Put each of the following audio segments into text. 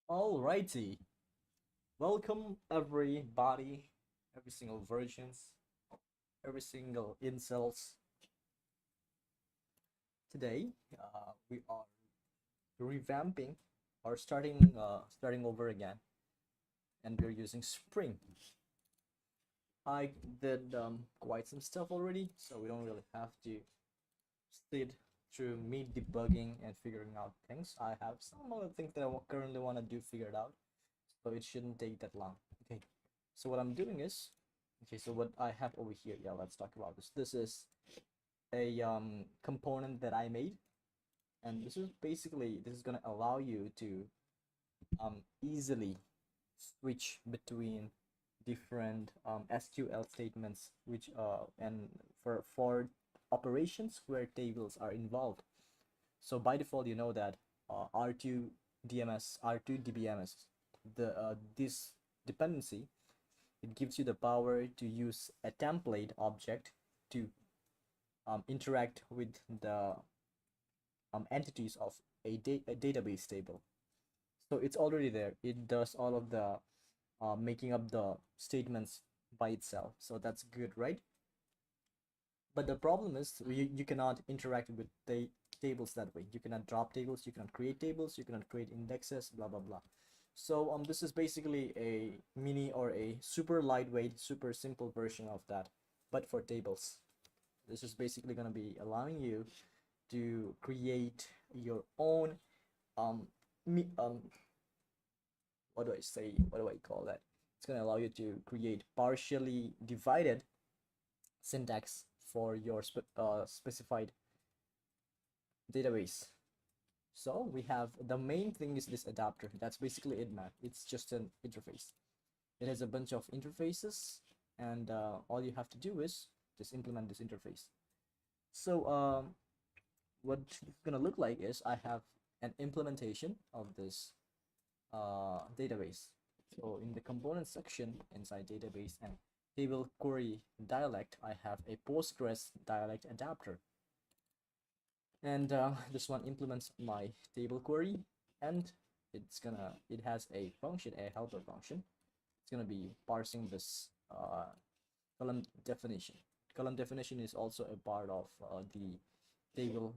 Alrighty, welcome everybody, every single virgins, every single incels. Today, we are revamping or starting over again, and we're using Spring. I did quite some stuff already, so we don't really have to sit through me debugging and figuring out things. I have some other things that I currently want to do figured out, so it shouldn't take that long. Okay, so what I'm doing is, okay, so what I have over here, yeah, let's talk about this. This is a component that I made, and this is gonna allow you to easily switch between different SQL statements, which and for operations where tables are involved. So by default, you know that R2 DMS, R2 DBMS, this dependency, it gives you the power to use a template object to interact with the entities of a database table. So it's already there. It does all of the making up the statements by itself. So that's good, right? But the problem is you cannot interact with the tables that way. You cannot drop tables, you cannot create tables, you cannot create indexes, blah blah blah. So this is basically a mini or a super lightweight, super simple version of that, but for tables. This is basically going to be allowing you to create your own um what do I say? What do I call that? It's going to allow you to create partially divided syntax for your specified database. So we have the main thing is this adapter. That's basically it, man. It's just an interface. It has a bunch of interfaces, and all you have to do is just implement this interface. So what it's gonna look like is I have an implementation of this database. So in the component section inside database and table query dialect, I have a Postgres dialect adapter, and this one implements my table query, and it has a function, a helper function. It's gonna be parsing this column definition. Column definition is also a part of the table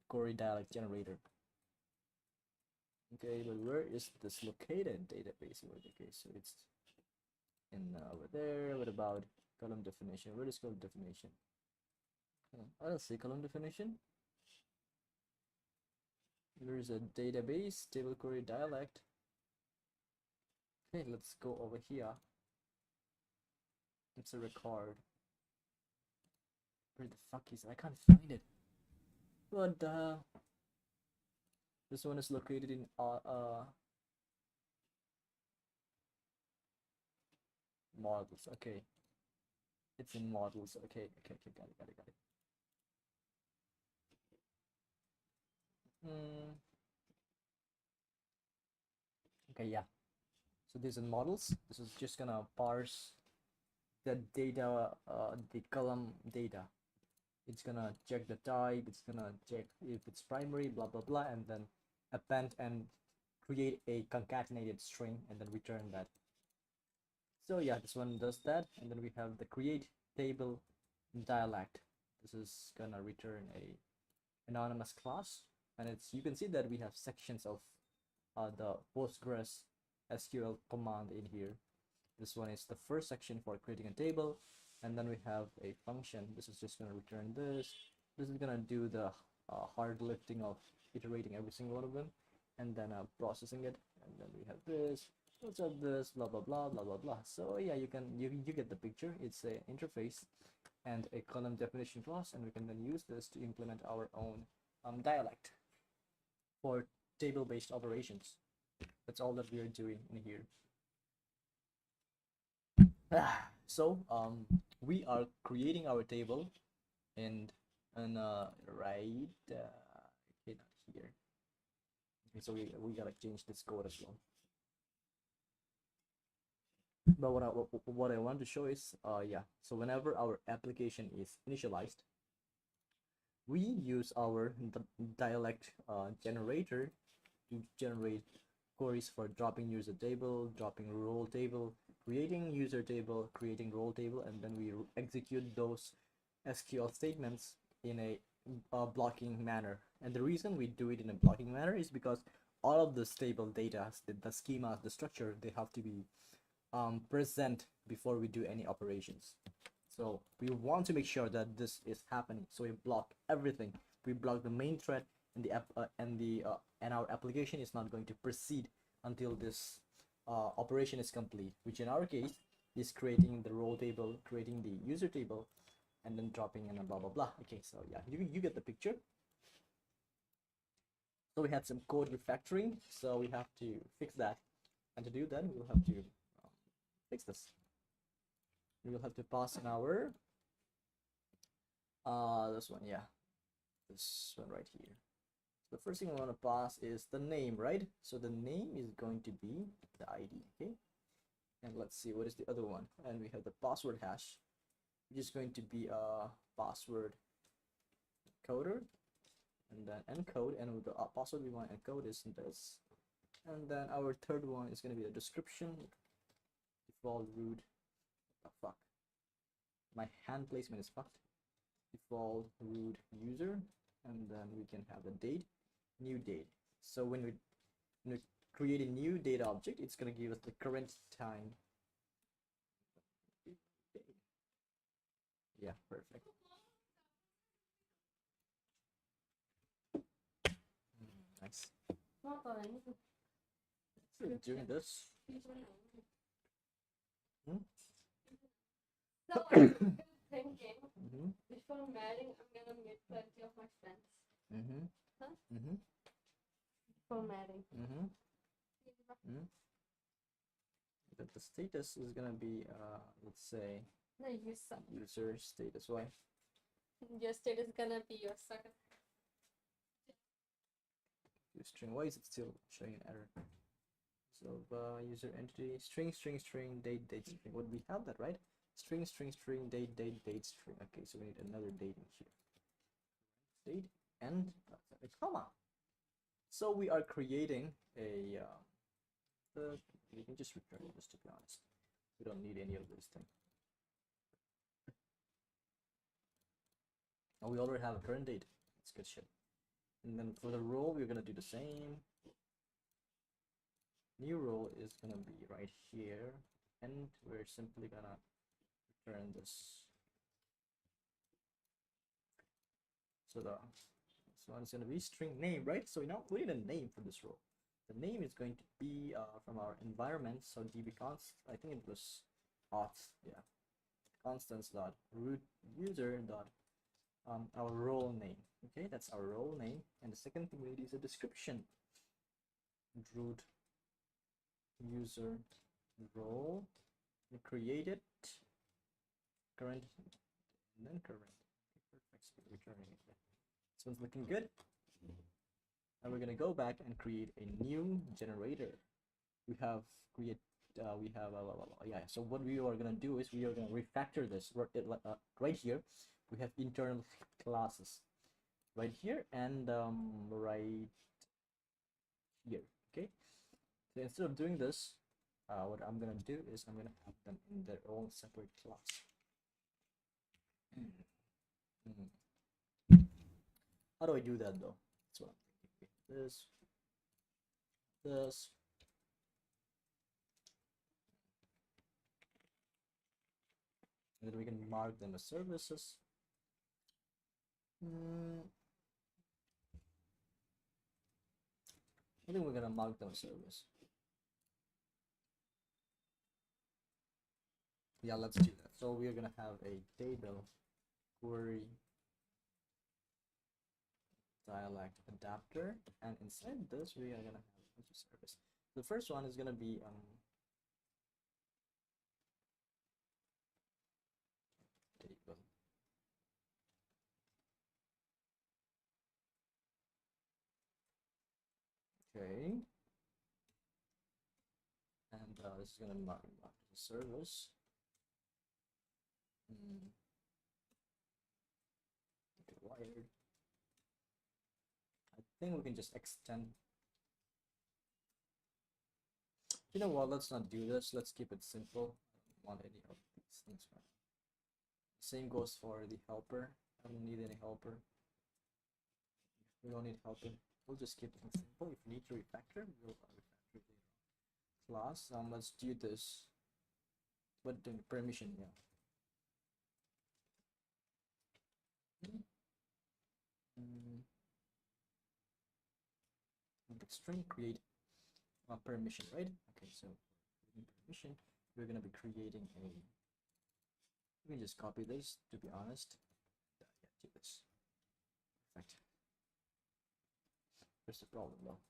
query dialect generator. Okay, but where is this located database? Okay, so it's in over there. What about column definition? Where is column definition? I don't see column definition. There is a database, table query dialect. Okay, let's go over here. It's a record. Where the fuck is it? I can't find it. What the hell? This one is located in models. Okay, it's in models. Okay, got it. Hmm. Okay, yeah. So this is models. This is just gonna parse the data, the column data. It's gonna check the type. It's gonna check if it's primary, blah blah blah, and then append and create a concatenated string and then return that. So yeah, this one does that, and then we have the create table dialect. This is gonna return a anonymous class, and it's you can see that we have sections of the Postgres SQL command in here. This one is the first section for creating a table, and then we have a function. This is just gonna return this. This is gonna do the hard lifting of iterating every single one of them, and then processing it. And then we have this. What's up? This blah blah blah blah blah blah. So yeah, you get the picture. It's a interface and a column definition class, and we can then use this to implement our own dialect for table-based operations. That's all that we are doing in here. So we are creating our table, and right okay, not here. Okay, so we gotta change this code as well. But what I want to show is yeah, so whenever our application is initialized, we use our dialect generator to generate queries for dropping user table, dropping role table, creating user table, creating role table, and then we execute those SQL statements in a blocking manner. And the reason we do it in a blocking manner is because all of the stable data, the schema, the structure, they have to be present before we do any operations. So we want to make sure that this is happening. So we block everything. We block the main thread, and the and our application is not going to proceed until this operation is complete, which in our case is creating the role table, creating the user table, and then dropping in a blah blah blah. Okay, so yeah, you get the picture. So we had some code refactoring, so we have to fix that, and to do that we'll have to fix this. We will have to pass in our this one, yeah, this one right here. The first thing we want to pass is the name, right? So the name is going to be the ID, okay? And let's see, what is the other one? And we have the password hash, which is going to be a password encoder, and then encode, and with the password we want to encode is this. And then our third one is going to be the description, default root, fuck, my hand placement is fucked, default root user, and then we can have the date, new date. So when we create a new data object, it's going to give us the current time. Yeah, perfect. Nice. So doing this. Thinking before marrying, I'm gonna meet plenty of my friends. Huh? Before marrying. That the status is gonna be let's say No, you suck. user status. Why? Your status is gonna be your sucker. String. Why is it still showing an error? So user entity string date string. What we have that, right? String date string. Okay, so we need another date in here. Date and a comma. So we are creating a we can just return this, to be honest. We don't need any of this thing. Oh, we already have a current date. That's good shit. And then for the role, we're gonna do the same. New role is gonna be right here, and we're simply gonna return this. So this one is gonna be string name, right? So now we need a name for this role. The name is going to be from our environment. So db const, I think it was auth, yeah, constants dot root user dot our role name. Okay, that's our role name. And the second thing we need is a description. Root user role, we create it, current, and then current. Okay, perfect. So returning it. This one's looking good. And we're gonna go back and create a new generator. We have create yeah. So what we are gonna do is we are gonna refactor this right here. We have internal classes right here and right here. Okay, so instead of doing this, what I'm gonna do is I'm gonna have them in their own separate class. How do I do that though? That's what I'm thinking. This, and then we can mark them as services. I think we're gonna mark them as service. Yeah, let's do that. So we are gonna have a table query dialect adapter, and inside this we are gonna have a bunch of service. The first one is gonna be table. Okay, and this is gonna mark the service. Wired. I think we can just extend You know what? Let's not do this. Let's keep it simple. I don't want any of these things. Right? Same goes for the helper. I don't need any helper. We don't need helper. We'll just keep things simple. If we need to refactor, we'll refactor later. Class. Let's do this. But the permission, yeah. Mm, string create permission, right? Okay, so permission, we're gonna be creating a. We can just copy this. To be honest, yeah, do this. Perfect. There's the problem though.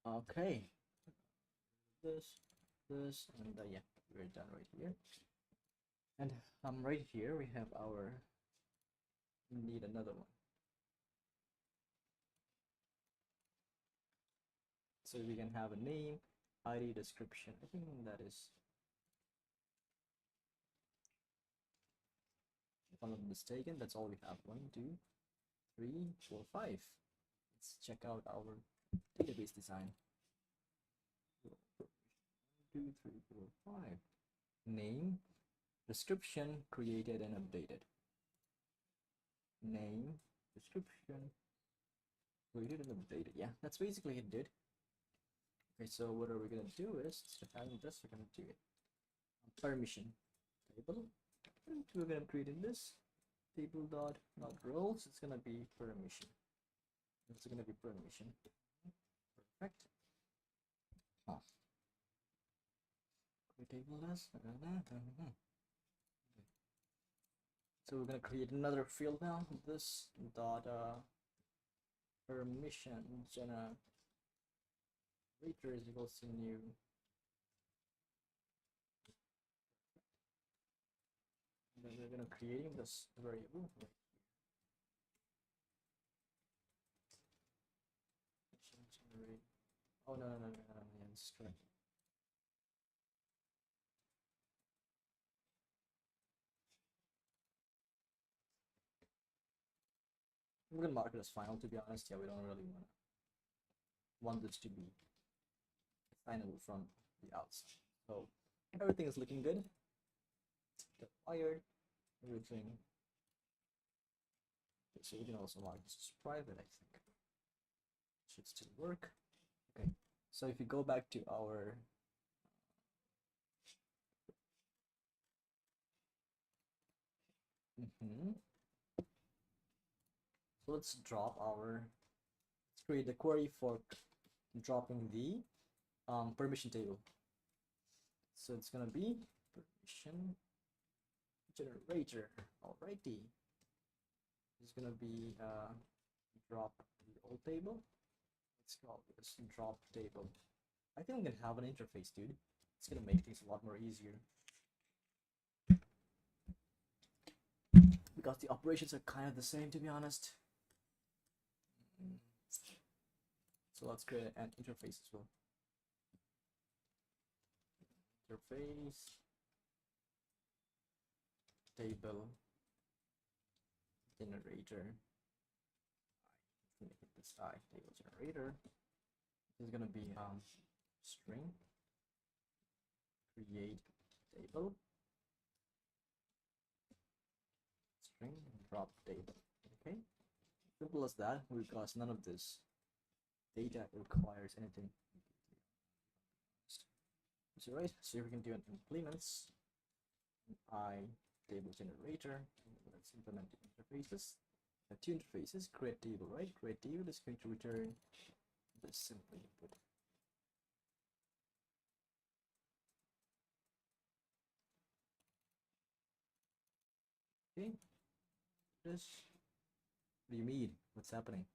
Okay, this, and yeah, we're done right here. And right here we have our. We need another one. So we can have a name, ID, description. I think that is. If I'm not mistaken, that's all we have. 1, 2, 3, 4, 5. Let's check out our database design. 1, 2, 3, 4, 5. Name, description, created and updated. Name, description, created and updated. Yeah, that's basically it, dude. Okay, so what are we gonna do is, instead of having this, we're gonna do it. Permission table. And we're gonna create in this table dot not roles. It's gonna be permission. It's gonna be permission. Perfect. Huh. Table this. So we're gonna create another field now. This dot permission generator is equals to new. And then we're gonna creating this variable right here. Oh no, yeah, this is correct. We're gonna mark it as final, to be honest. Yeah, we don't really want this to be assignable from the outside. So everything is looking good. Wired, everything. Okay, so we can also mark this as private, I think. Should still work. Okay, so if you go back to our so let's create the query for dropping the permission table. So it's gonna be permission generator. Alrighty. It's gonna be drop the old table. Let's call this drop table. I think we can have an interface, dude. It's gonna make things a lot more easier. Because the operations are kind of the same, to be honest. So let's create an interface as well. Interface table generator. I'm gonna hit this table generator. This is gonna be string create table string drop table. Okay, simple as that, because none of this data requires anything. So right, so we can do an implements table generator. Let's implement the interfaces. Have two interfaces. Create table, right? Create table is going to return this simple input. Okay. This. What do you mean? What's happening?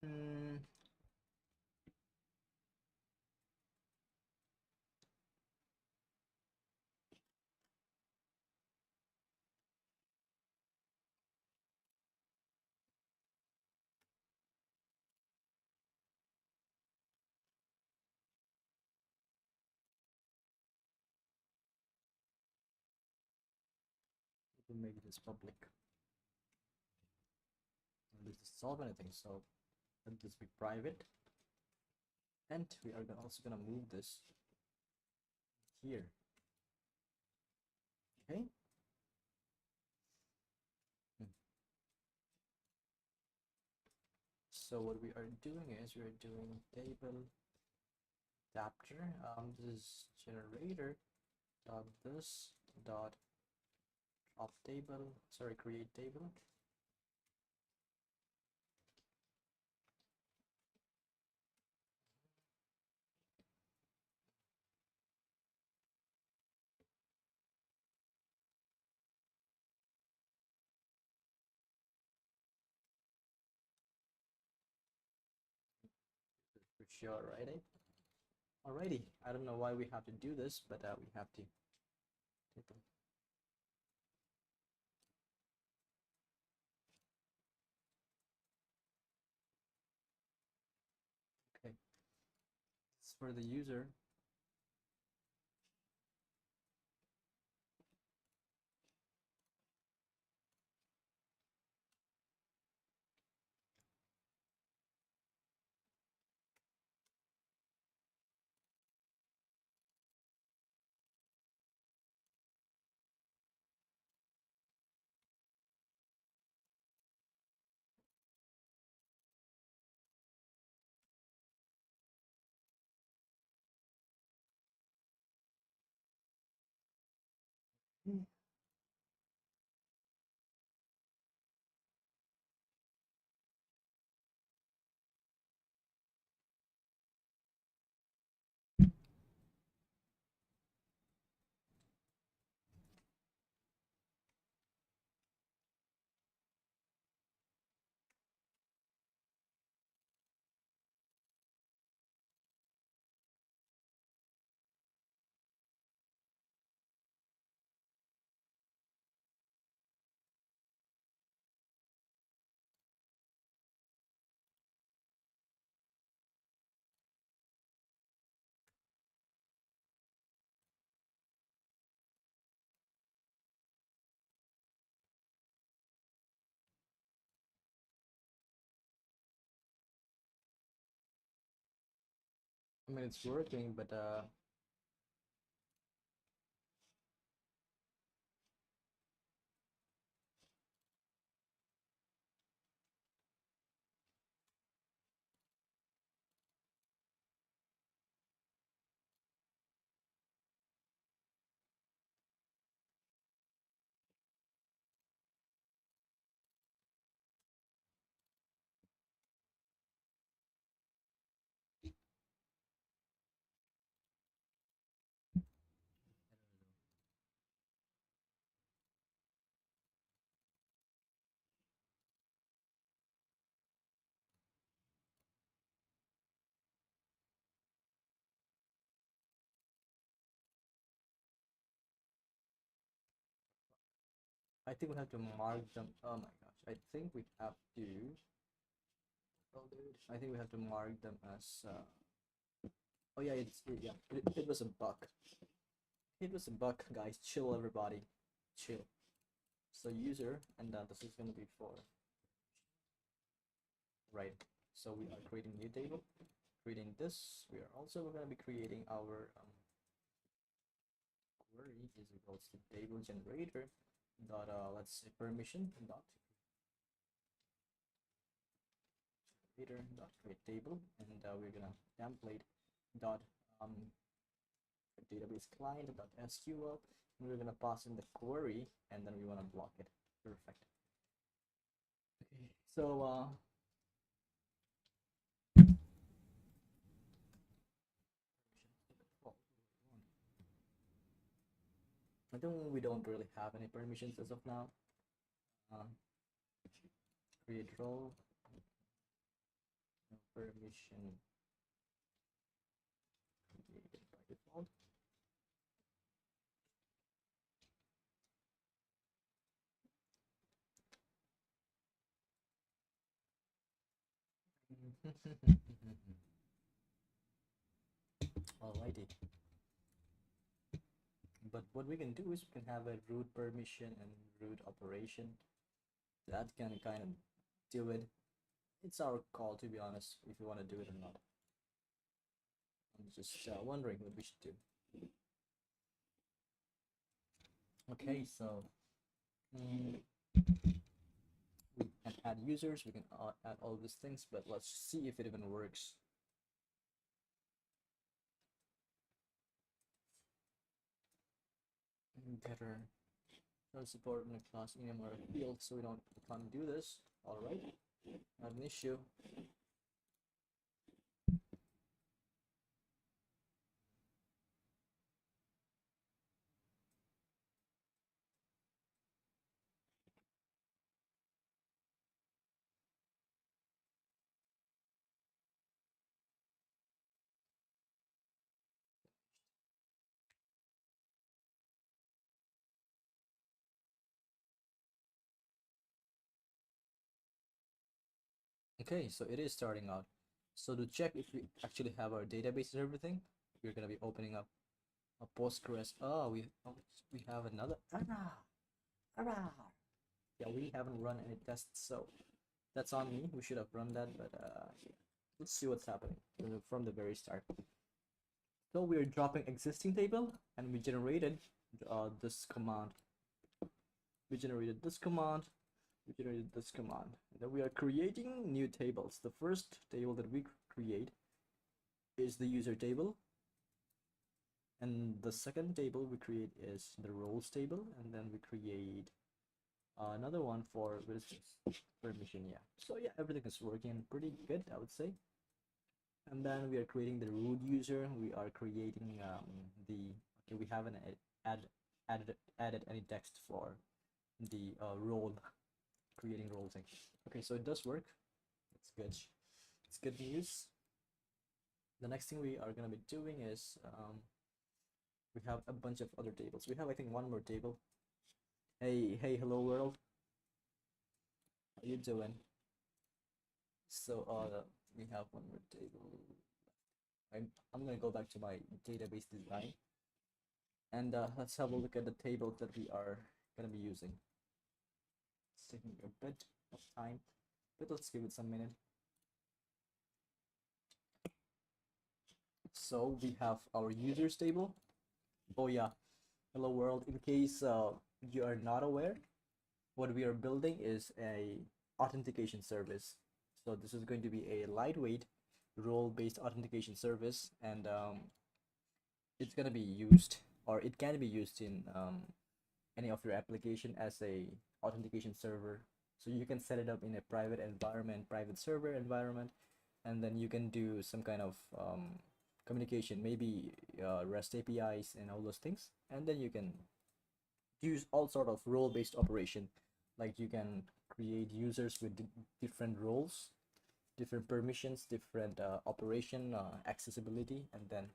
Hmm. to make this public. This doesn't solve anything, so let this be private. And we are also gonna move this here. Okay. So what we are doing is we are doing table adapter. This is generator dot this dot drop table. Sorry, create table. For sure, right? Alrighty. I don't know why we have to do this, but we have to. Okay. It's for the user. I mean, it's working, but I think we have to mark them. Oh my gosh, I think we have to. Oh, dude, I think we have to mark them as. Oh yeah, it was a bug. It was a bug, guys. Chill, everybody. Chill. So user, and this is gonna be for. Right. So we are creating new table. Creating this, we are also gonna be creating our query is equals to table generator dot let's say permission dot generator dot create table, and we're gonna template dot um database client dot sql, and we're gonna pass in the query, and then we want to block it. Perfect. Okay, so I think we don't really have any permissions as of now. Create role, no permission created by default. Alrighty. But what we can do is we can have a root permission and root operation that can kind of do it. It's our call, to be honest, if you want to do it or not. I'm just wondering what we should do. Okay, so we can add users, we can add all these things, but let's see if it even works. Better no support in a class name or a field, so we can't do this. All right, not an issue. Okay, so it is starting out. So to check if we actually have our database and everything, we're gonna be opening up a Postgres. We have another error. Yeah, we haven't run any tests, so that's on me. We should have run that, but yeah. Let's see what's happening from the very start. So we are dropping existing table, and we generated this command. We generated this command. We generated this command. And then we are creating new tables. The first table that we create is the user table. And the second table we create is the roles table. And then we create another one for permission. Yeah. So yeah, everything is working pretty good, I would say. And then we are creating the root user. We are creating we haven't added any text for the role, creating role thing. Okay, so it does work. It's good. It's good news. The next thing we are gonna be doing is we have a bunch of other tables. We have, I think, one more table. Hey, hello world. How you doing? So we have one more table. I'm gonna go back to my database design, and let's have a look at the tables that we are gonna be using. It's taking a bit of time, but let's give it some minute. So we have our users table. Oh yeah, hello world. In case you are not aware, what we are building is a authentication service. So this is going to be a lightweight role-based authentication service, and it's gonna be used, or it can be used in any of your application as a authentication server. So you can set it up in a private environment, private server environment, and then you can do some kind of communication, maybe REST APIs and all those things, and then you can use all sort of role-based operation. Like you can create users with different roles, different permissions, different operation accessibility, and then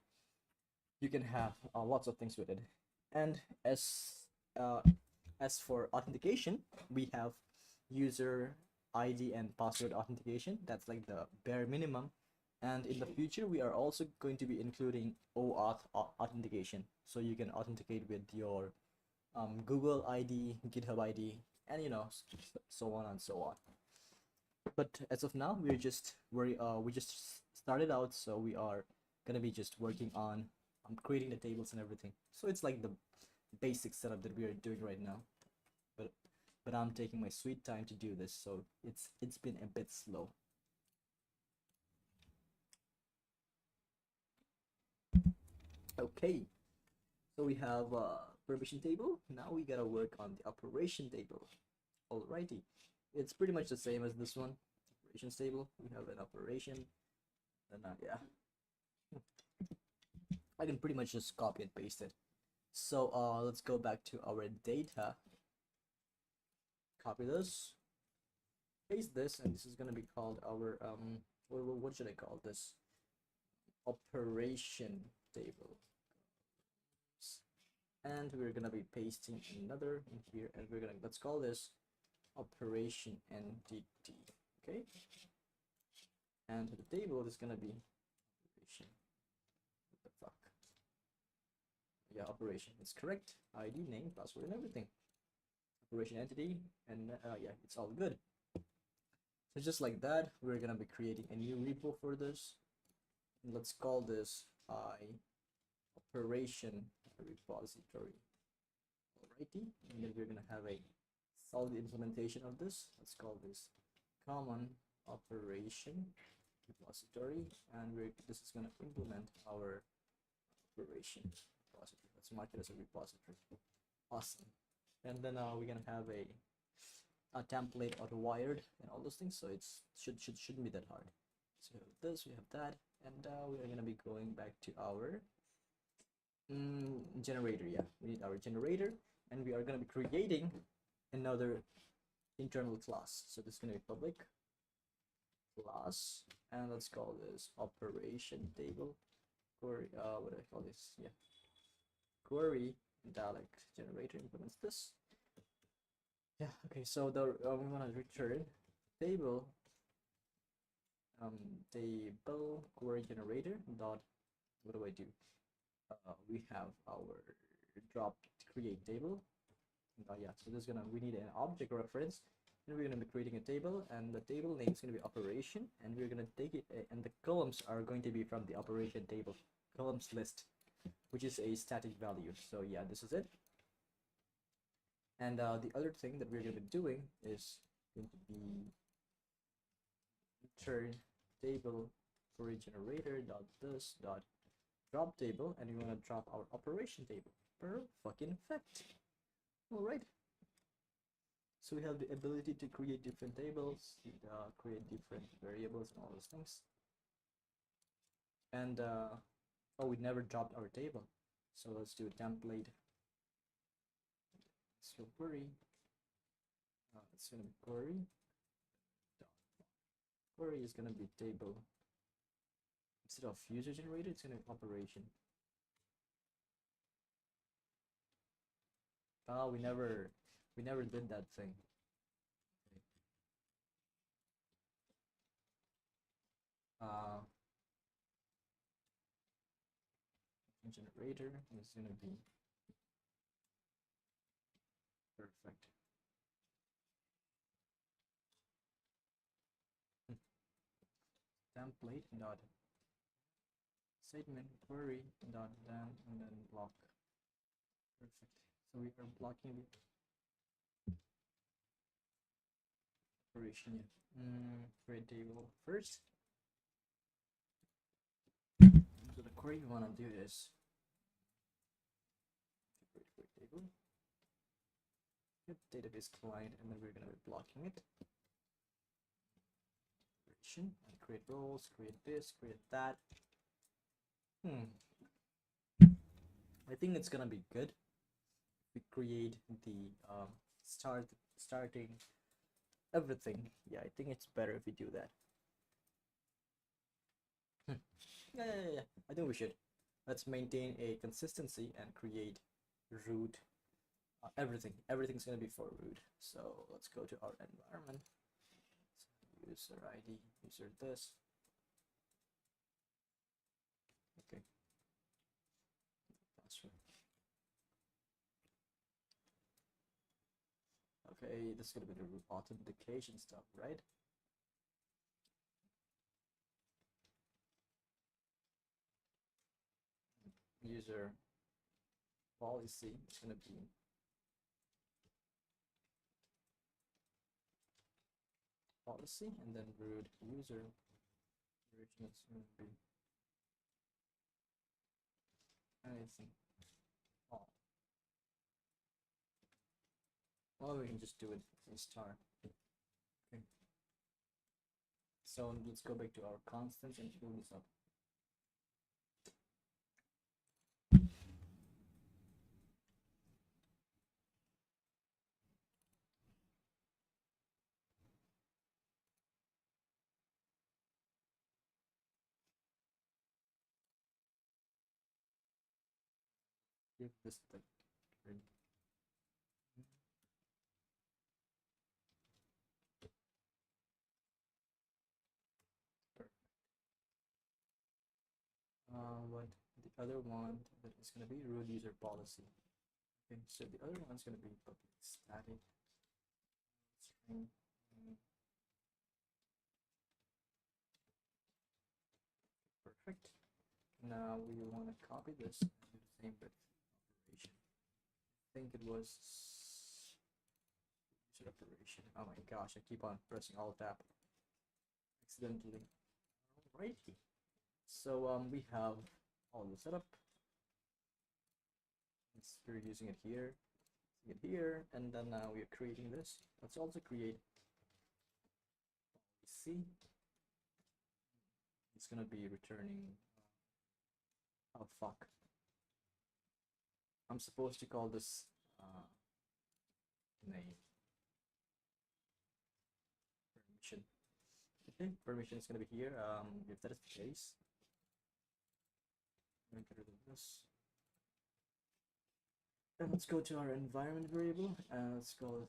you can have lots of things with it. And uh, as for authentication, we have user ID and password authentication. That's like the bare minimum. And in the future, we are also going to be including OAuth authentication. So you can authenticate with your Google ID, GitHub ID, and so on and so on. But as of now, we just started out, so we are gonna be just working on creating the tables and everything. So it's like the basic setup that we are doing right now. But I'm taking my sweet time to do this, so it's been a bit slow. Okay, so we have a permission table. Now we gotta work on the operation table. Alrighty, it's pretty much the same as this one. Operations table. We have an operation, and yeah, I can pretty much just copy and paste it. So let's go back to our data. Copy this, paste this, and this is gonna be called our what should I call this? Operation table. And we're gonna be pasting another in here, and let's call this operation entity. Okay, and the table is gonna be operation. What the fuck? Yeah, operation. It's correct. ID, name, password, and everything. Operation entity, and yeah, it's all good. So just like that, we're gonna be creating a new repo for this. Let's call this operation repository. Alrighty, and then we're gonna have a solid implementation of this. Let's call this common operation repository, and this is gonna implement our operation repository. Let's mark it as a repository. Awesome. And then we're gonna have a template auto-wired and all those things, so it's shouldn't be that hard. So we have this, we have that, and we are gonna be going back to our generator. Yeah, we need our generator, and we are gonna be creating another internal class. So this is gonna be public class, and let's call this operation table query. What do I call this? Yeah, query dialect generator implements this. Yeah, okay, so we want to return table table query generator dot, what do I do? We have our drop create table. Yeah, so this is gonna, we need an object reference, and we're gonna be creating a table, and the table name is gonna be operation, and we're gonna take it, and the columns are going to be from the operation table columns list, which is a static value. So yeah, this is it. And the other thing that we're going to be doing is going to be return table query generator dot this dot drop table, and we want to drop our operation table per fucking effect. All right. So we have the ability to create different tables, create different variables, and all those things. And oh, we never dropped our table, so let's do a template. So query, it's gonna be query. Query is gonna be table. Instead of user generated, it's gonna be operation. Oh, we never did that thing. Okay. Generator is gonna be perfect. Template dot statement query dot then and then block. Perfect. So we are blocking the operation. Create table first. So the query we want to do is create table. Yep, database client, and then we're gonna be blocking it. And create roles, create this, create that. I think it's gonna be good. We create the starting everything. Yeah, I think it's better if we do that. Yeah. I think we should. Let's maintain a consistency and create root. Everything's gonna be for root. So let's go to our environment. So user ID, user this. Okay. Password. Okay, this is gonna be the root authentication stuff, right? User policy is gonna be policy, and then root user version is going to be anything. Oh. Well, we can just do it in star. Okay. So let's go back to our constants and fill this up. Give this the grid. Perfect. What the other one that is going to be root user policy. Okay, so the other one's going to be public static string. Perfect. Now we want to copy this and do the same with operation. I think it was user operation. Oh my gosh, I keep on pressing Alt Tab accidentally. Alrighty. So we have all the setup. We're using it here, and then now we are creating this. Let's also create policy. It's gonna be returning. Oh fuck! I'm supposed to call this name permission. Okay, permission is gonna be here. If that is the case, I'm gonna get rid of this. And let's go to our environment variable and let's call it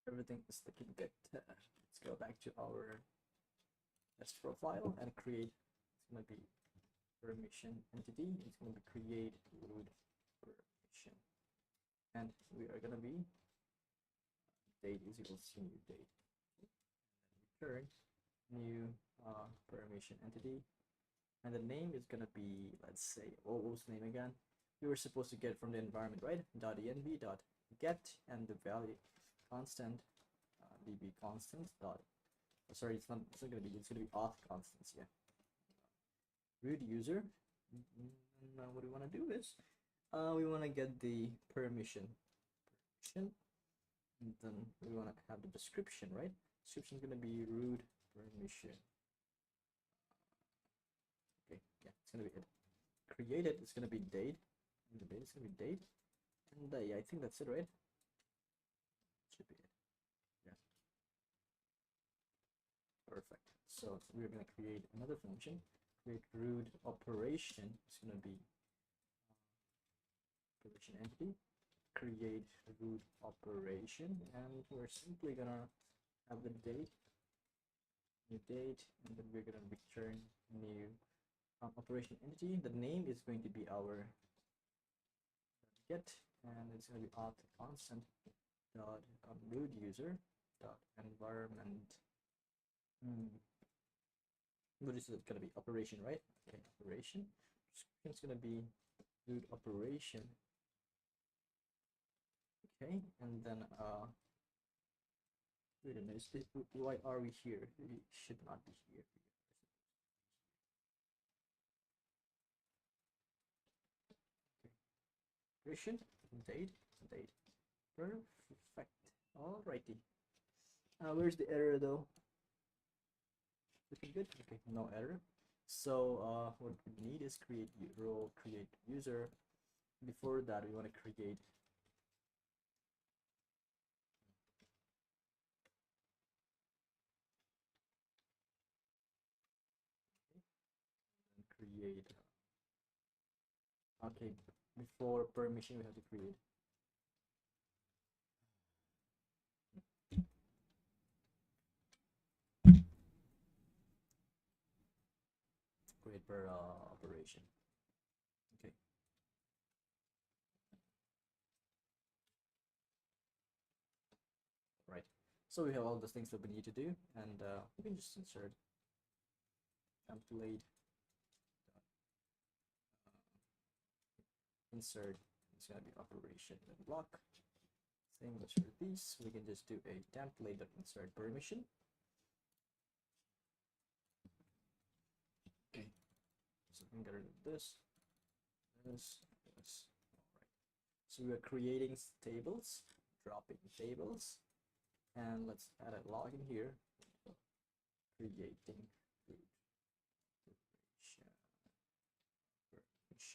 everything is looking good. Let's go back to our test profile and create. It's gonna be permission entity. It's gonna be create root permission, and we are gonna be date is equals to new date. Return new permission entity, and the name is gonna be, let's say, what was the name again? We were supposed to get from the environment, right? .env dot get, and the value constant db constants dot. Oh, sorry, it's not gonna be. It's gonna be auth constants. Yeah. Root user. Now what we want to do is, we want to get the permission, and then we want to have the description, right? Description is gonna be root permission. Okay, yeah, it's gonna be it. Created is gonna be date, and the date is gonna be date, and yeah, I think that's it, right? Should be it. Yeah. Perfect. So we're gonna create another function. Create root operation. It's gonna be operation entity. Create root operation, and we're simply gonna have the date, new date, and then we're gonna return new operation entity. The name is going to be our get, and it's going to be auth constant dot root user dot environment. What is it going to be? Operation, right? Okay, operation. It's going to be root operation. Okay, and then wait a minute. Why are we here? We should not be here. Operation date. Perfect. Alrighty. Where's the error though? Looking good. Okay, no error. So what we need is create role, create user. Before that, we want to create okay, before permission we have to create per operation. Okay. Right. So we have all those things that we need to do, and we can just insert template insert. It's gonna be operation block. Same goes for these. We can just do a template that insert permission. Okay. So we can get rid of this. This. All right. So we are creating tables, dropping tables, and let's add a login here. Creating permission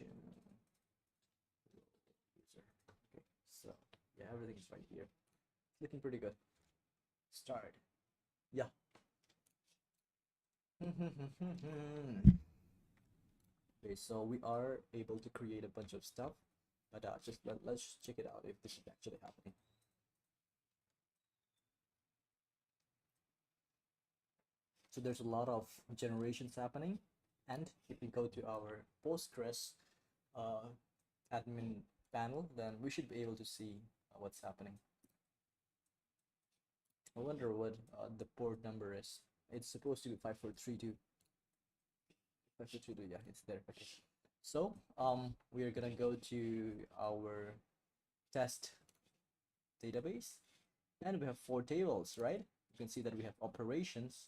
user. Okay, so yeah, everything is right here. It's looking pretty good. Start. Yeah. Okay, so we are able to create a bunch of stuff, but let's check it out if this is actually happening. So there's a lot of generations happening. And if we go to our Postgres admin panel, then we should be able to see what's happening. I wonder what the port number is. It's supposed to be 5432. 5432, yeah, it's there. Okay. So we are gonna go to our test database, and we have 4 tables, right? You can see that we have operations,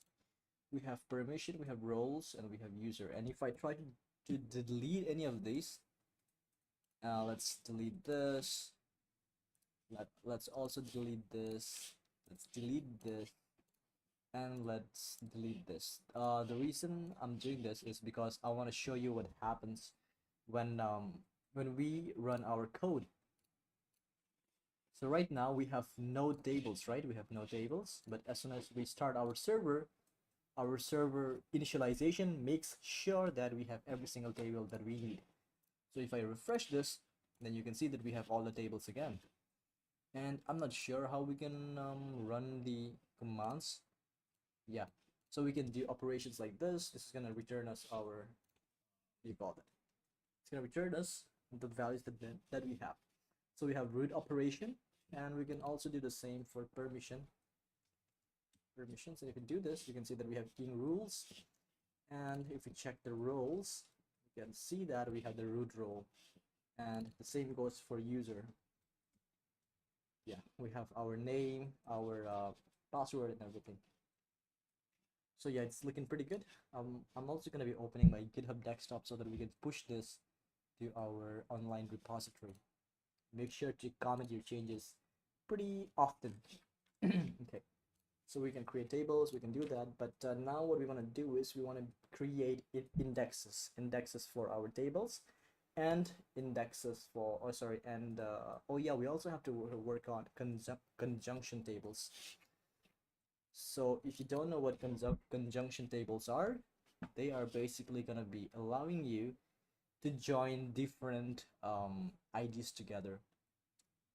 we have permission, we have roles, and we have user. And if I try to delete any of these, let's delete this. Let's also delete this. Let's delete this. And let's delete this. The reason I'm doing this is because I want to show you what happens when we run our code. So right now we have no tables, right? We have no tables, but as soon as we start our server initialization makes sure that we have every single table that we need. So if I refresh this, then you can see that we have all the tables again. And I'm not sure how we can run the commands. Yeah, so we can do operations like this. This is gonna return us our, what do you call it? It's gonna return us the values that we have. So we have root operation, and we can also do the same for permissions. And if you do this, you can see that we have king rules, and if we check the roles, you can see that we have the root role, and the same goes for user. Yeah, we have our name, our password, and everything. So yeah, it's looking pretty good. I'm also going to be opening my GitHub desktop so that we can push this to our online repository. Make sure to comment your changes pretty often. Okay, so we can create tables, we can do that, but now what we want to do is we want to create indexes for our tables, and indexes for, oh sorry, and oh yeah, we also have to work on conjunction tables. So if you don't know what conjunction tables are, they are basically gonna be allowing you to join different IDs together.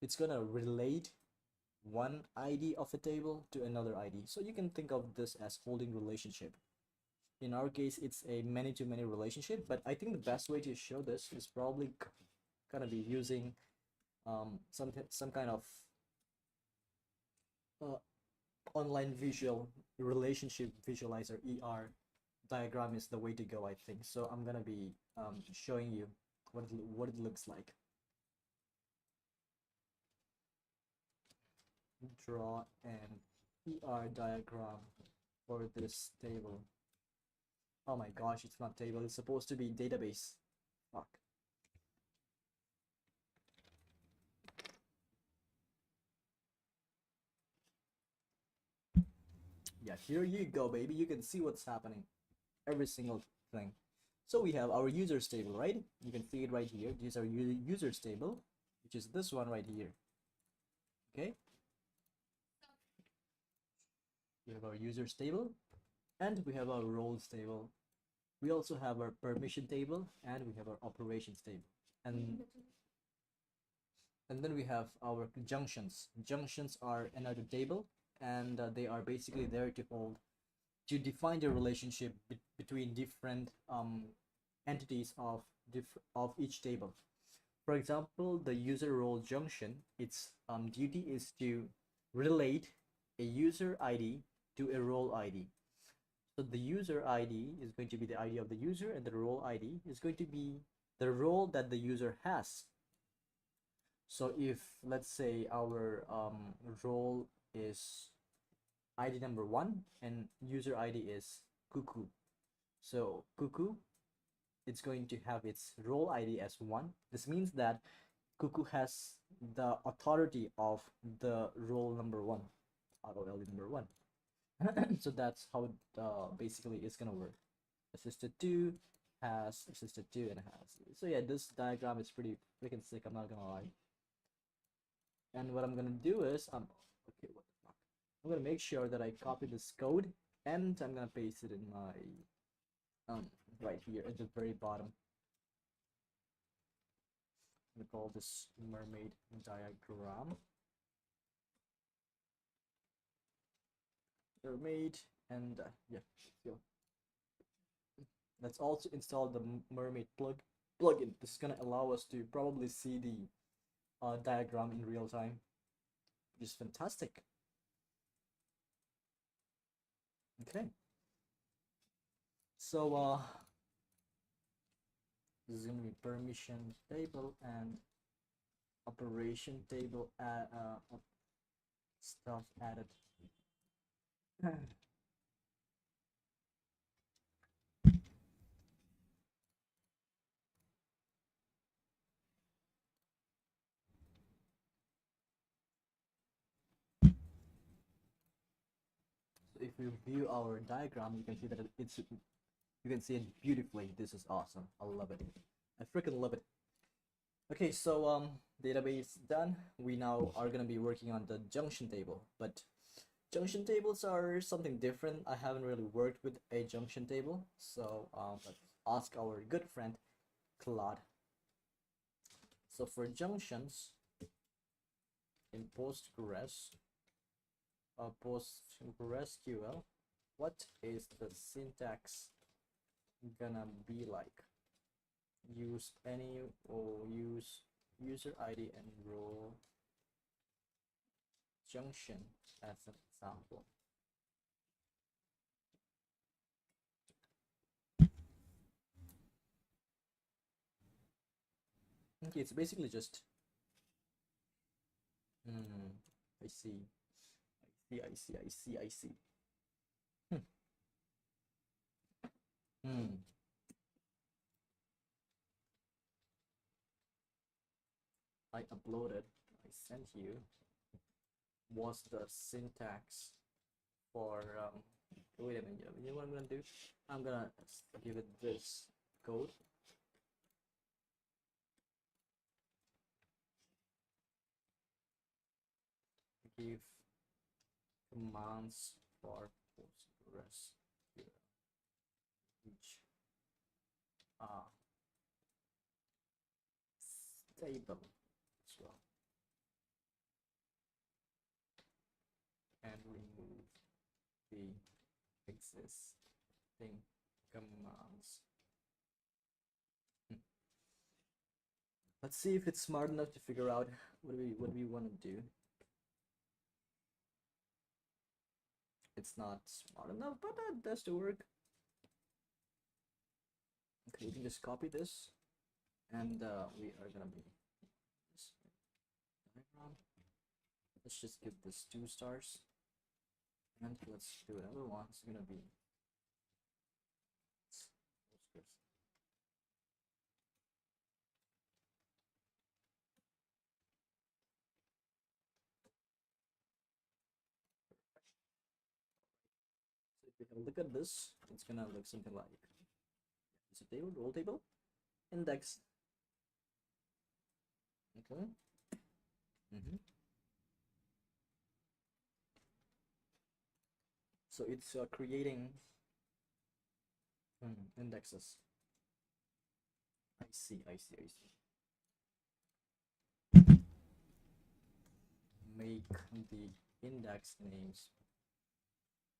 It's gonna relate one ID of a table to another ID. So you can think of this as holding relationship. In our case, it's a many-to-many relationship, but I think the best way to show this is probably gonna be using some kind of online visual relationship visualizer, ER diagram is the way to go, I think. So I'm gonna be showing you what it looks like. Draw an ER diagram for this table. Oh my gosh, it's not table, it's supposed to be database. Fuck. Yeah, here you go, baby. You can see what's happening. Every single thing. So we have our users table, right? You can see it right here. This is our users table, which is this one right here. Okay. We have our users table, and we have our roles table. We also have our permission table, and we have our operations table. And then we have our junctions. Junctions are another table, and they are basically there to define the relationship between different entities of each table. For example, the user role junction, its duty is to relate a user ID to a role ID. So the user ID is going to be the ID of the user, and the role ID is going to be the role that the user has. So if, let's say, our role is ID number 1 and user ID is Kuku. So Kuku, it's going to have its role ID as 1. This means that Kuku has the authority of the role number 1, ROL number 1. So that's how it basically is gonna work. Assisted 2 has assisted 2 and has. So yeah, this diagram is pretty freaking sick, I'm not gonna lie. And what I'm gonna do is okay, what the fuck? I'm gonna make sure that I copy this code, and I'm gonna paste it in my right here at the very bottom. I'm gonna call this mermaid diagram. they're made, and yeah, let's go. Let's also install the mermaid plugin. This is gonna allow us to probably see the diagram in real time, which is fantastic. Okay, so this is gonna be permission table and operation table stuff added. So if we view our diagram, you can see that you can see it beautifully. This is awesome. I love it. I freaking love it. Okay, so database done. We now are gonna be working on the junction table, but junction tables are something different. I haven't really worked with a junction table, so let's ask our good friend Claude. So for junctions in PostgreSQL, what is the syntax gonna be like? Use any or use user ID and role junction as an example. Okay, it's basically just I see. I see. Hmm. Hmm. I uploaded, I sent you, was the syntax for wait a minute, you know what I'm gonna do? I'm gonna give it this code. Give commands for Postgres which are stable as well, and remove the existing commands. Let's see if it's smart enough to figure out what we want to do. It's not smart enough, but that does the work. Okay, you can just copy this, and we are gonna be this diagram. Let's just give this 2 stars, and let's do another one. It's gonna be Postgres. So if we have a look at this, it's gonna look something like it's a table, role table, index. Okay. So it's creating indexes. I see. Make the index names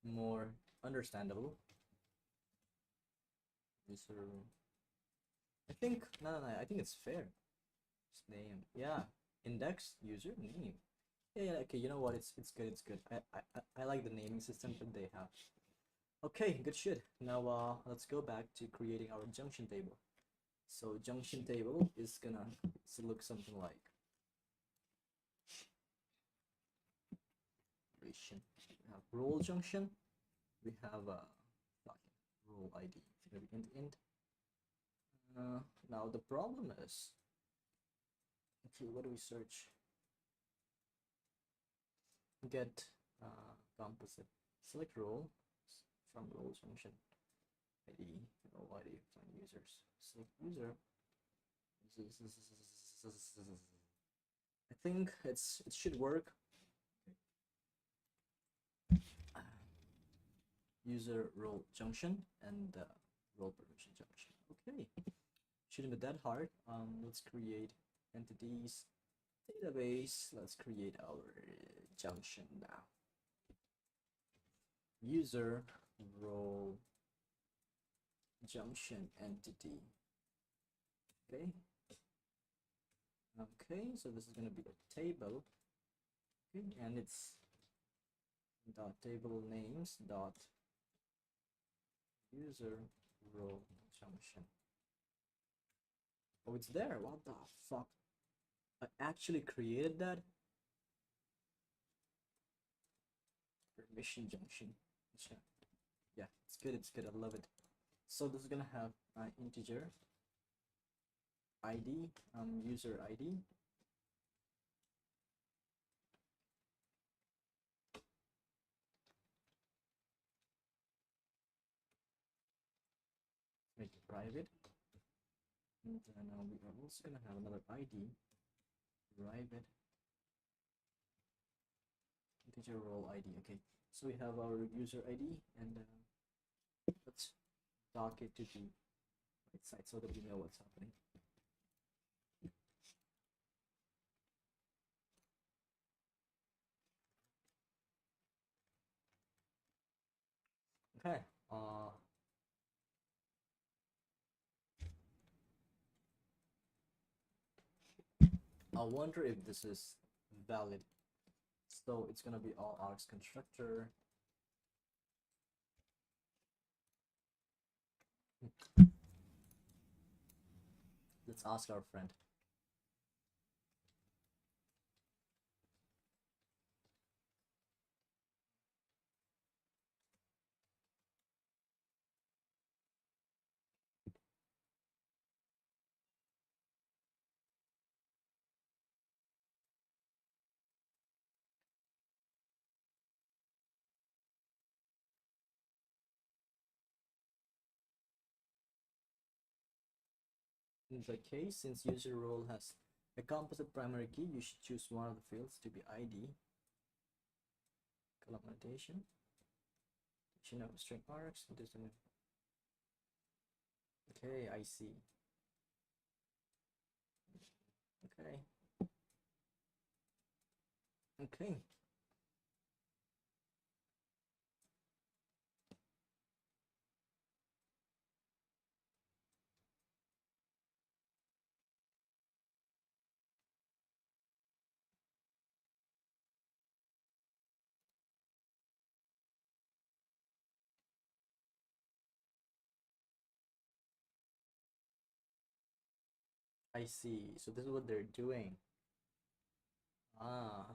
more understandable. User. I think no. I think it's fair. It's name. Yeah. Index user name. Yeah. Okay. You know what? It's good. It's good. I like the naming system that they have. Okay. Good shit. Now let's go back to creating our junction table. So junction table is gonna look something like we have role junction. We have a role ID. It's gonna be int. Now the problem is, okay, what do we search? Get composite. Select role from role junction. ID, role ID from users. Select user. I think it should work. User role junction and role permission junction. Okay, shouldn't be that hard. Let's create entities database. Let's create our junction now. user role junction entity. Okay. Okay, so this is going to be a table. Okay, and it's dot table names dot user role junction. Oh, it's there. What the fuck? I actually created that. Permission junction. Yeah, it's good. It's good. I love it. So this is gonna have integer ID, user ID. Make it private. And then we are also gonna have another ID, private integer role ID. Okay, so we have our user ID, and let's dock it to the right side so that we know what's happening. Okay. I wonder if this is valid. So it's gonna be all args constructor. Let's ask our friend. In the case, since user role has a composite primary key, you should choose one of the fields to be ID. Column annotation. Of string args. Okay, I see. Okay. Okay. I see. So this is what they're doing. Ah.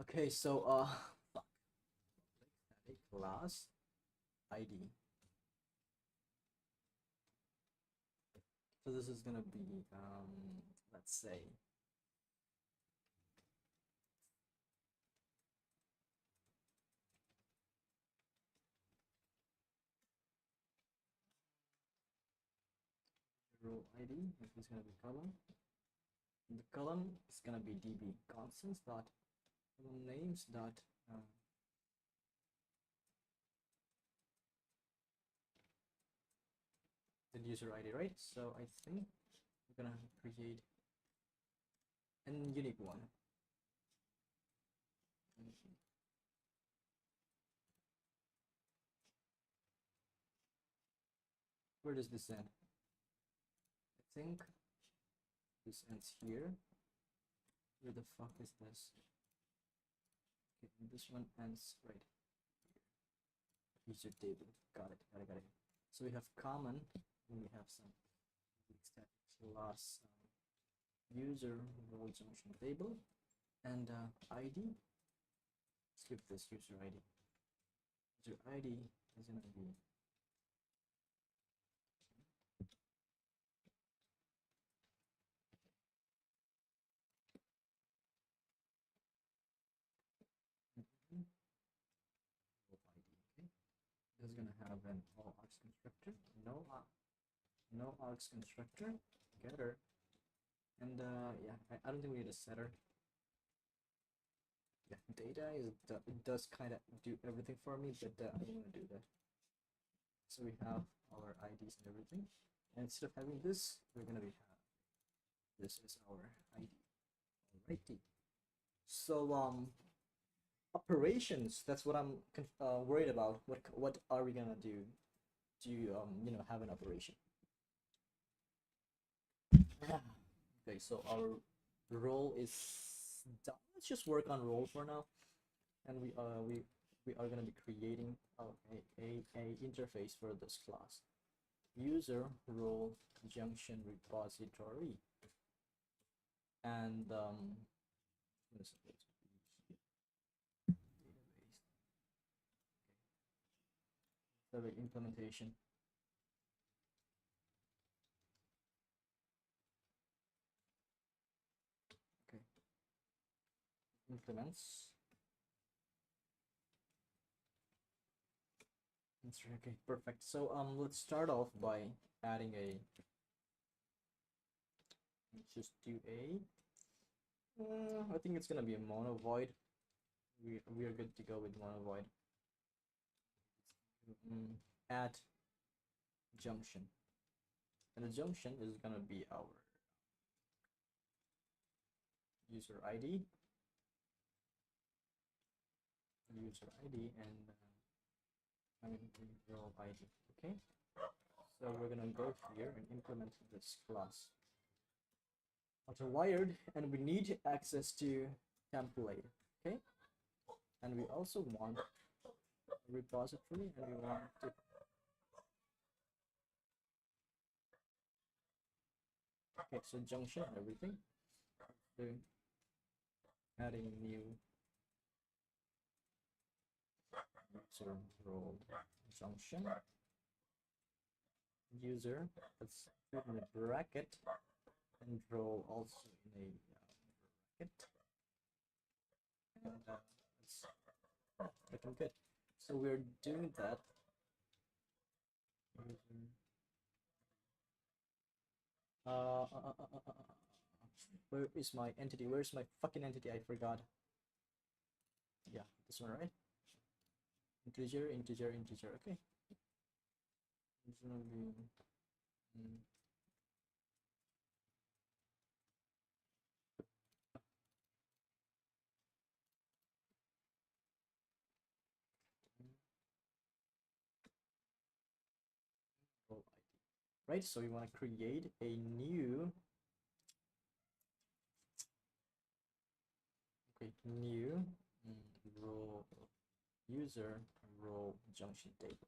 Okay, so fuck. Static class ID. So this is gonna be let's say row ID, which is gonna be column. And the column is gonna be db constants dot column names dot the user ID, right? So I think we're gonna create a unique one. Where does this end? I think this ends here. Where the fuck is this? Okay, this one ends right here. User table. Got it. Got it. So we have common, and we have some static class user role junction table, and ID. Skip this user ID. User ID is going to be this is going to have an all args constructor, no args constructor, getter, and yeah, I don't think we need a setter. Yeah, data is it does kind of do everything for me, but I don't want to do that. So we have our IDs and everything, and instead of having this, we're gonna be This is our ID. Alrighty. So operations. That's what I'm worried about. What are we gonna do to have an operation? Okay, so our role is done. Let's just work on role for now, and we are gonna be creating a interface for this class. User role junction repository, and what is supposed to be database server implementation. Okay, implements. That's right. Okay, perfect. So let's start off by adding a. Let's just do a. I think it's gonna be a mono void. We are good to go with mono void. Add junction, and the junction is gonna be our user ID, and I mean role ID. Okay, so we're gonna go here and implement this class auto-wired, and we need access to template. Okay, and we also want a repository, and we want to okay, so junction and everything. So adding new user role junction user. Let's put in a bracket and role also in a bracket. And it's looking good. So we're doing that. Where is my entity? Where's my fucking entity? I forgot. Yeah, this one, right? Integer. Okay. It's gonna be. Role ID. Right, so we want to create a new role user role junction table,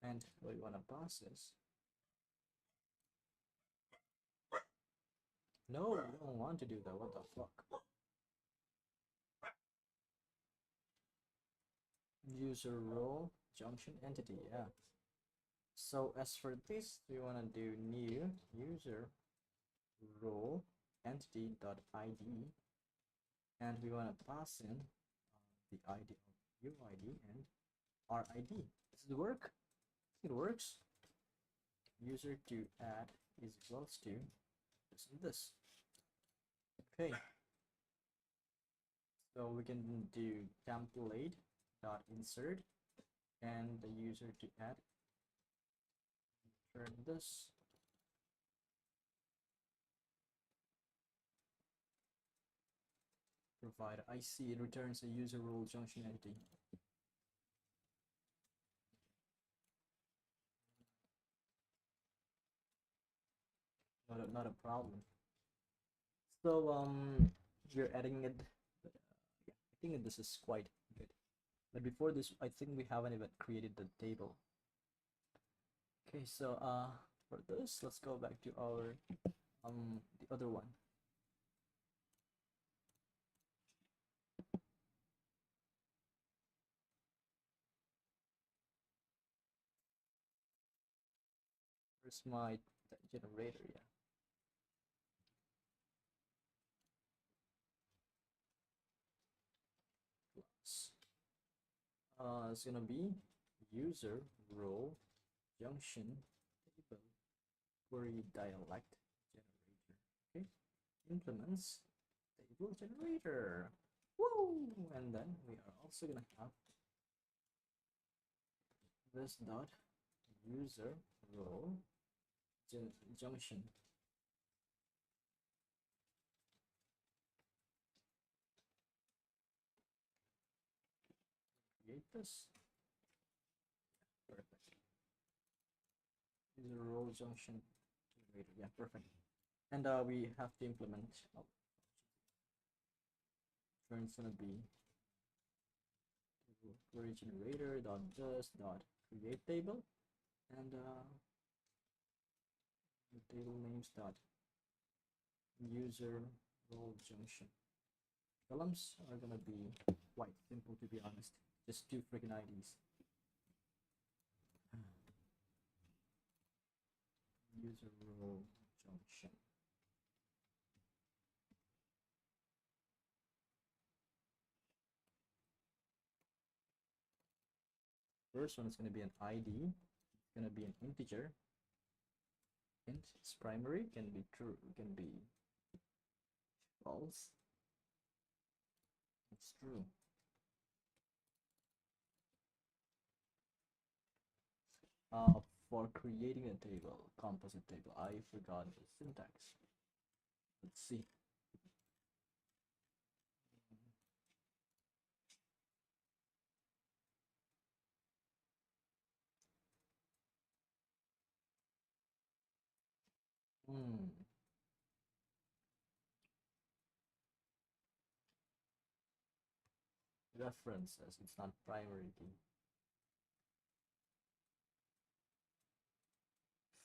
and what we want to pass is no, we don't want to do that. What the fuck? User role junction entity. Yeah. So as for this, we want to do new user role entity.id, and we want to pass in the ID of UID and RID. Does it work? It works. User to add is equals to this and this. Okay. So we can do template dot insert and the user to add. Turn this. Provide IC, it returns a user role junction entity. Not a problem. So we're adding it. But, yeah, I think this is quite good. But before this, I think we haven't even created the table. Okay, so for this, let's go back to our the other one. Where's my generator? Yeah. Plus, it's gonna be user role junction table query dialect generator. Okay, implements table generator. Woo! And then we are also gonna have this dot user role junction create this. Perfect. User role junction generator. Yeah, perfect. And we have to implement. Oh, it's gonna be query generator dot just dot create table, and the table names dot user role junction. Columns are gonna be quite simple, to be honest. Just two freaking IDs. User role junction. First one is gonna be an ID. It's gonna be an integer. Int is primary, can be true, can be false. It's true. For creating a table, composite table, I forgot the syntax. Let's see. References, it's not primary key.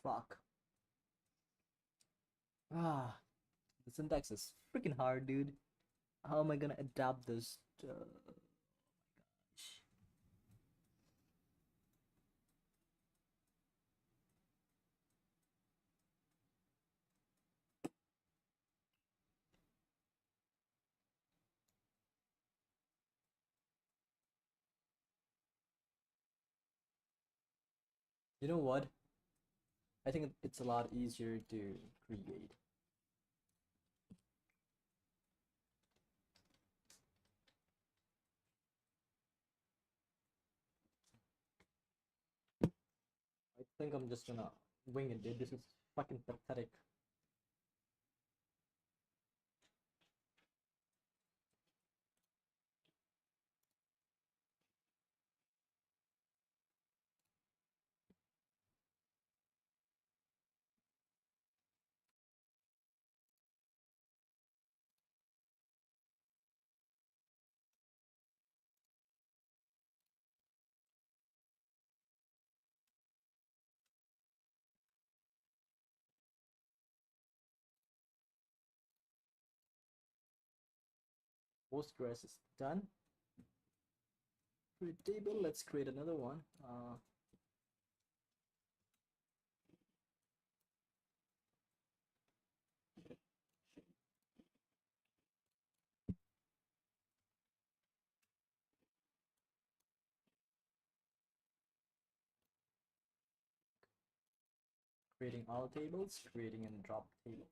Fuck. Ah, the syntax is freaking hard, dude. How am I gonna adapt this to... Oh my gosh. You know what? I think it's a lot easier to create. I think I'm just gonna wing it, dude. This is fucking pathetic. Postgres is done. Create table. Let's create another one. Creating all tables, creating and drop tables.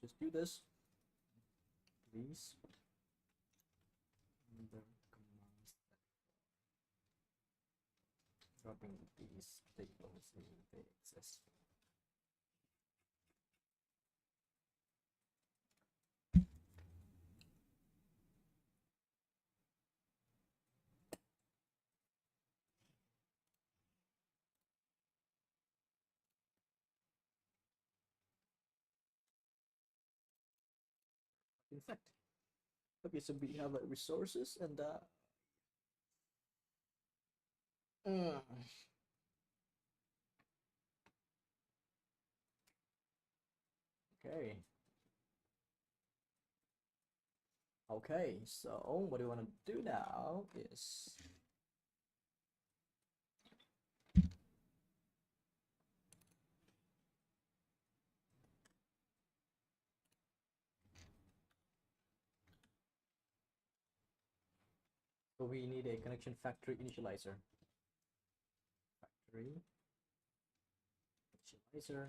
Let's just do this, please. And the commands dropping these tables if they exist. In fact, okay, so we have resources and mm. Okay. Okay, so what we want to do now is so we need a connection factory initializer. Factory initializer.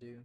do.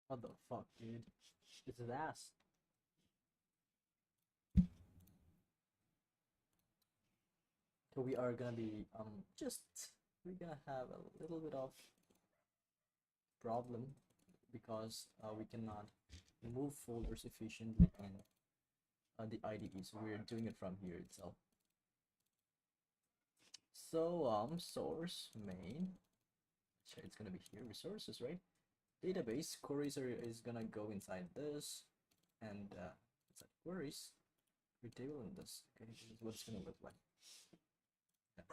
What the fuck, dude? It's his ass. So we are gonna be we're gonna have a little bit of problem because we cannot move folders efficiently in the IDE, so we're doing it from here itself. So source main, sure it's gonna be here, resources, right? Database queries is gonna go inside this, and inside queries we table in this. Okay, this is what it's gonna look like. Yeah.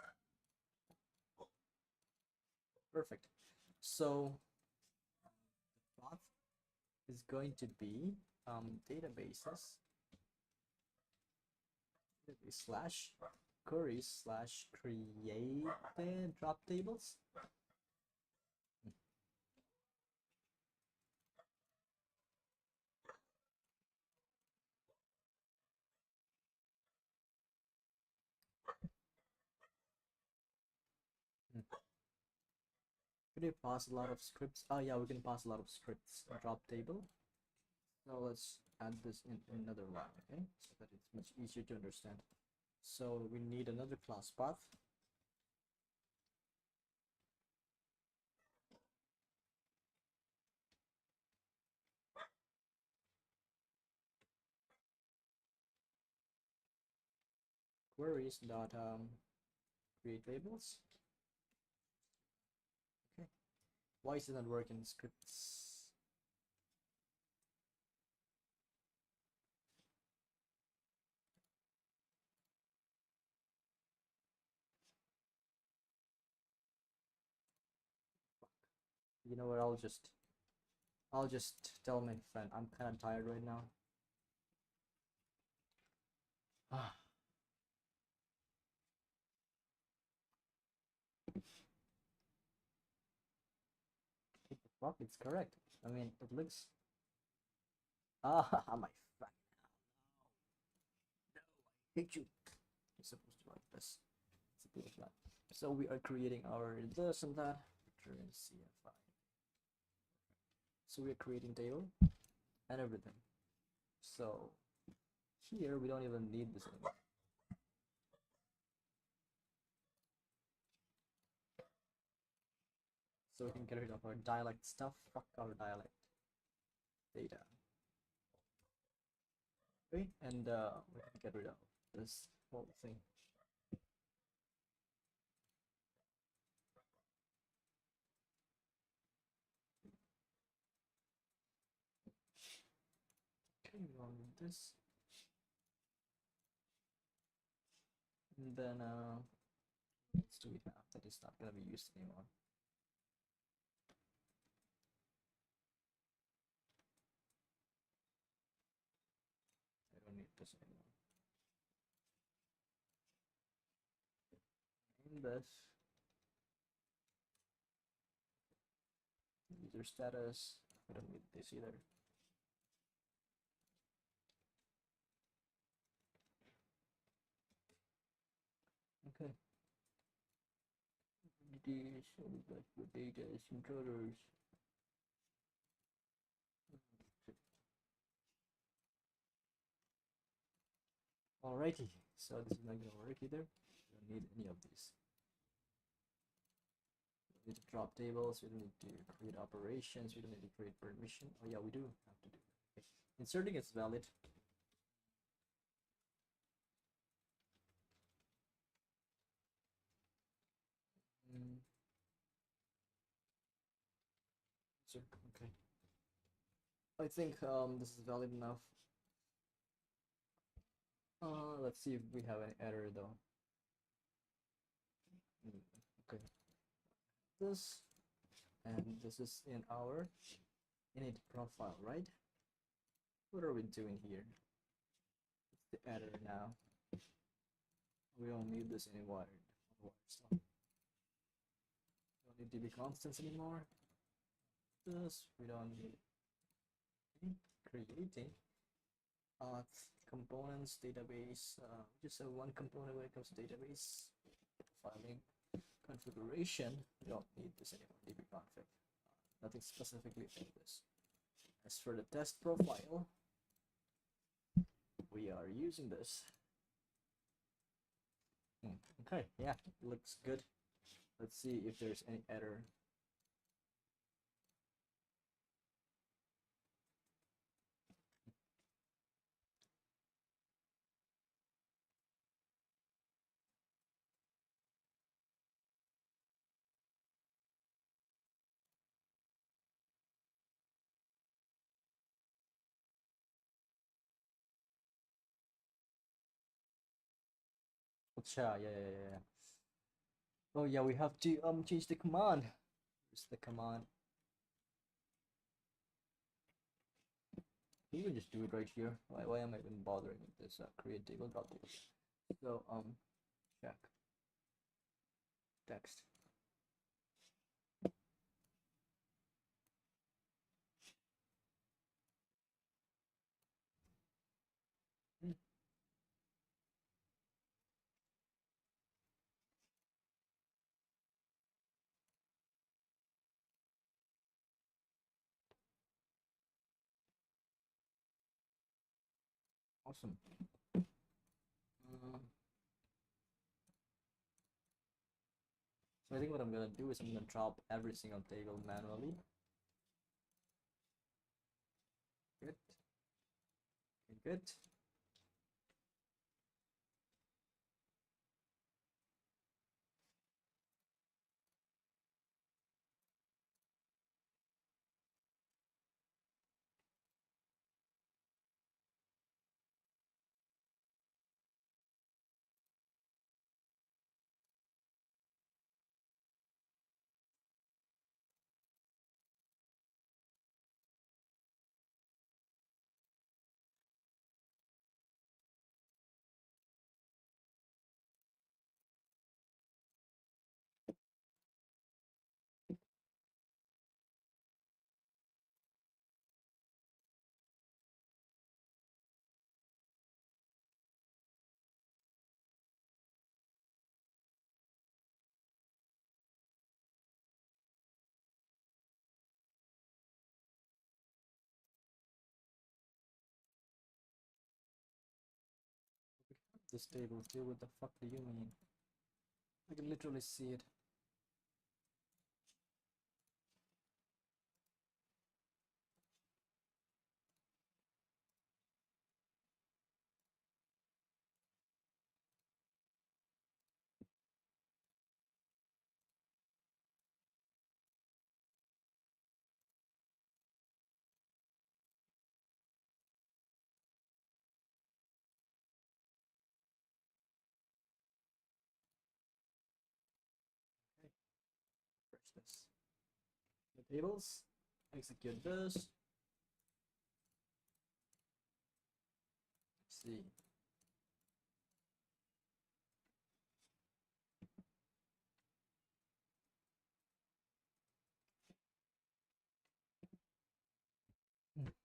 Perfect. So the path is going to be databases slash queries slash created drop tables. Could you pass a lot of scripts? Oh yeah, we can pass a lot of scripts. Drop table. Now let's add this in another line, okay? So that it's much easier to understand. So we need another class path. Queries dot create labels. Okay. Why is it not working? Scripts. You know what? I'll just tell my friend I'm kind of tired right now. Ah. What the fuck? It's correct. I mean, it looks. Ah, my fucking hell. No, I hate you. You're supposed to like this. It's a bit of that. So we are creating our this and that. Return CFI. So we are creating table and everything. So here we don't even need this anymore. So we can get rid of our dialect stuff. Fuck our dialect data. Okay, and we can get rid of this whole thing. Okay, we want this. And then what else do we have that is not gonna be used anymore? I don't need this anymore. And this user status. I don't need this either. Okay. Data is controllers. Alrighty, so this is not gonna work either. We don't need any of these. We don't need to drop tables, we don't need to create operations, we don't need to create permission. Oh yeah, we do have to do that. Okay. Inserting is valid. Mm. So, okay. I think this is valid enough. Let's see if we have an error though. Okay, this and this is in our init profile, right? What are we doing here? It's the error now. We don't need this anymore. So don't need DB constants anymore. This we don't need. Creating components database. Just one component when it comes to database filing configuration. We don't need this anymore. DB config. Nothing specifically for this. As for the test profile, we are using this. Okay, yeah, looks good. Let's see if there's any error. Yeah. Oh yeah, we have to change the command. Here's the command. You can just do it right here. Why am I even bothering with this create table drop table? So check text. Awesome. So I think what I'm gonna do is I'm gonna drop every single table manually. Good. Good. This table here. What the fuck do you mean? I can literally see it. Okay. Refresh this. The tables. Execute this. Let's see.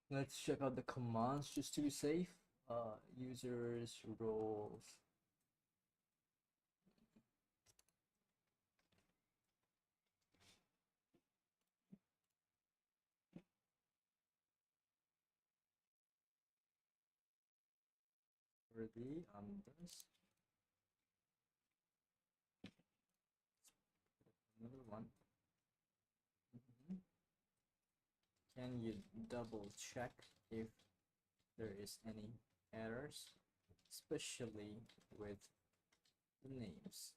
Let's check out the commands just to be safe. Users, roles. For the this. Another one. Can you double check if there is any errors, especially with the names?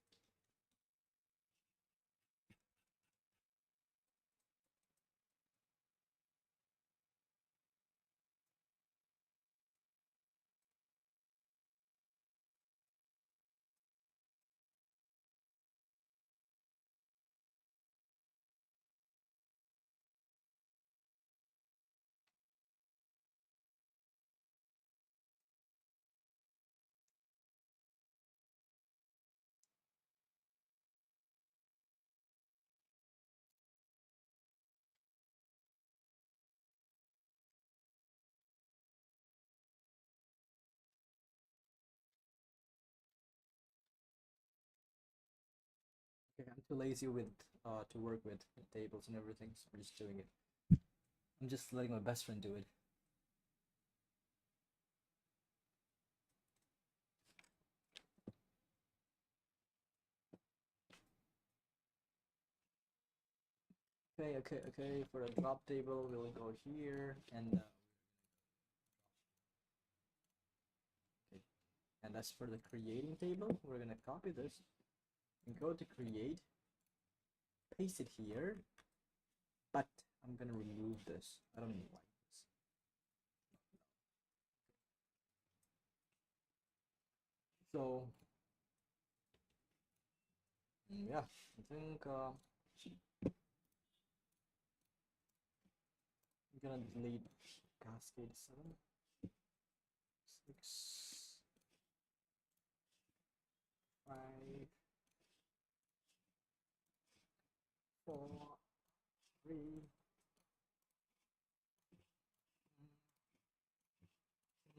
too lazy with to work with tables and everything, so I'm just doing it. I'm just letting my best friend do it. Okay. For the drop table, we'll go here and okay. And as for the creating table, we're gonna copy this and go to create, paste it here, but I'm gonna remove this. I don't like this. So yeah, I think I'm gonna delete cascade 7, 6, 5, 4, 3.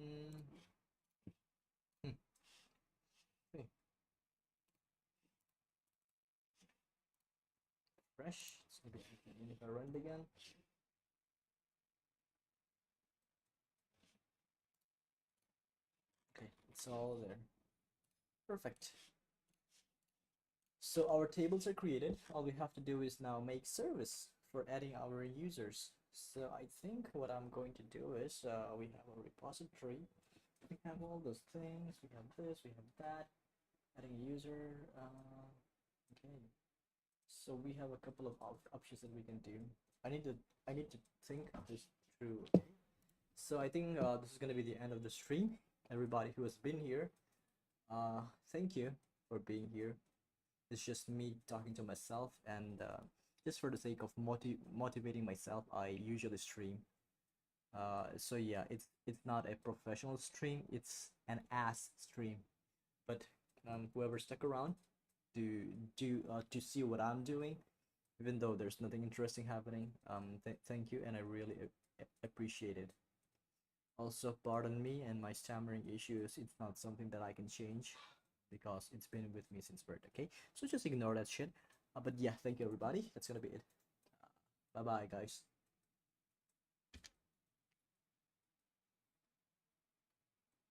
Mm, hmm, okay. Fresh. It's gonna be if I run it again. Okay, it's all there. Perfect. So our tables are created. All we have to do is now make service for adding our users. So I think what I'm going to do is we have a repository. We have all those things. We have this. We have that. Adding a user. Okay. So we have a couple of options that we can do. I need to think this through. Okay. So I think this is gonna be the end of the stream. Everybody who has been here, thank you for being here. It's just me talking to myself, and just for the sake of motivating myself, I usually stream. So yeah, it's not a professional stream. It's an ass stream. But whoever stuck around to see what I'm doing, even though there's nothing interesting happening, thank you, and I really appreciate it. Also, pardon me and my stammering issues. It's not something that I can change because it's been with me since birth. Okay, so just ignore that shit. But yeah, thank you everybody. That's gonna be it. Bye bye, guys.